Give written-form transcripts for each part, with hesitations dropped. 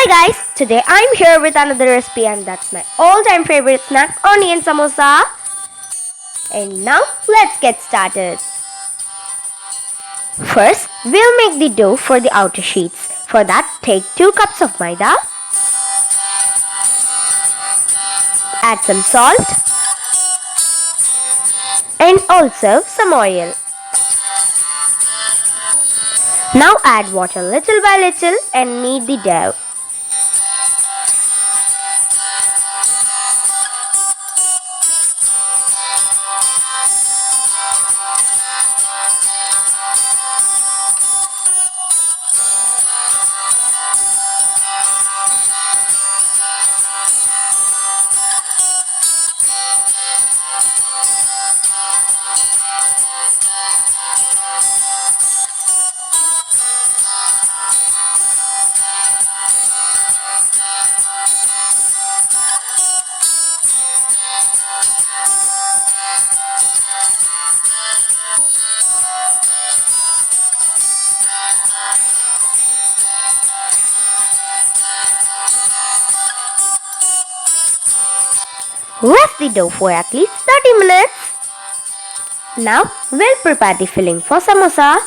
Hi guys, today I'm here with another recipe and that's my all-time favorite snack, onion samosa. And now let's get started. First, we'll make the dough for the outer sheets. For that, take 2 cups of maida. Add some salt and also some oil. Now add water little by little and knead the dough. Rest the dough for at least 30 minutes. Now we'll prepare the filling for samosa.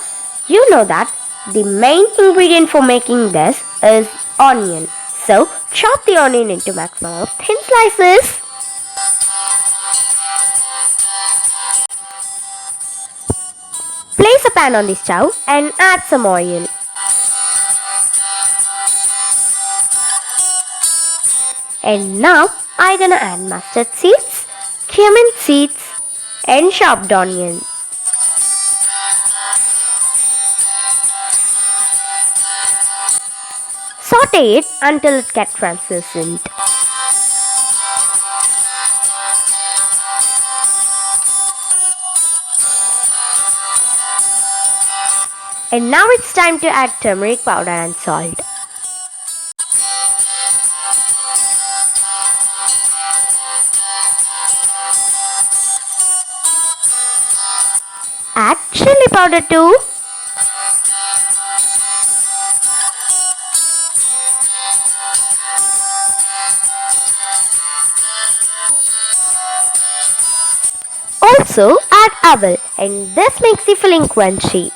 You know that the main ingredient for making this is onion. So chop the onion into maximum of thin slices. Place a pan on the stove and add some oil. And now I'm gonna add mustard seeds, cumin seeds and chopped onion. Saute it until it gets translucent. And now it's time to add turmeric powder and salt. Add chili powder too. Also add apple and this makes the filling crunchy.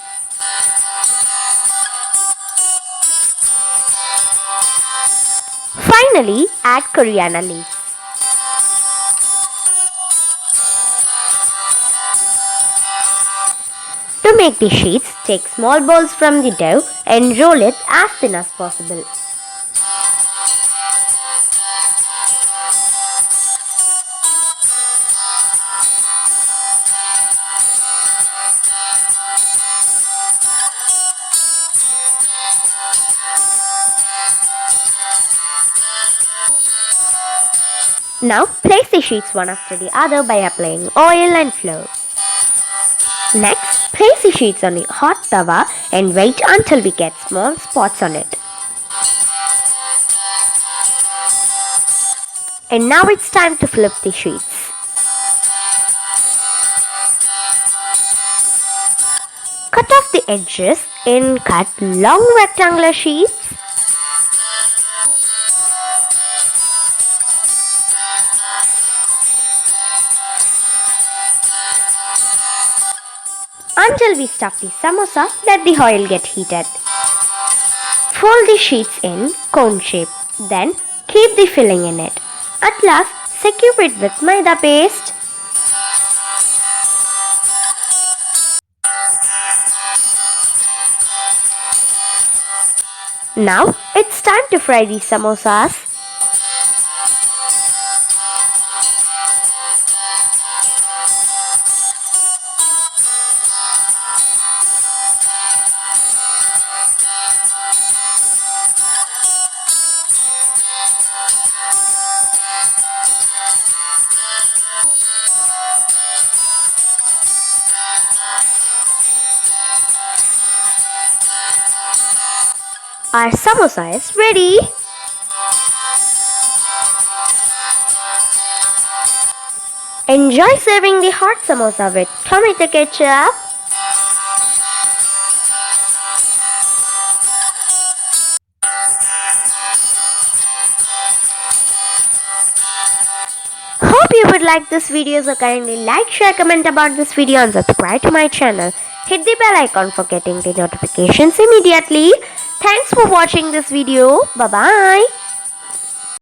Finally, add coriander leaves. To make the sheets, take small balls from the dough and roll it as thin as possible. Now place the sheets one after the other by applying oil and flour. Next, place the sheets on the hot tawa and wait until we get small spots on it. And now it's time to flip the sheets. Cut off the edges and cut long rectangular sheets. Until we stuff the samosa, let the oil get heated. Fold the sheets in cone shape. Then keep the filling in it. At last, secure it with maida paste. Now it's time to fry the samosas. Our samosa is ready. Enjoy serving the hot samosa with tomato ketchup. would like this video, so kindly like, share, comment about this video and subscribe to my channel. Hit the bell icon for getting the notifications immediately. Thanks for watching this video. Bye bye.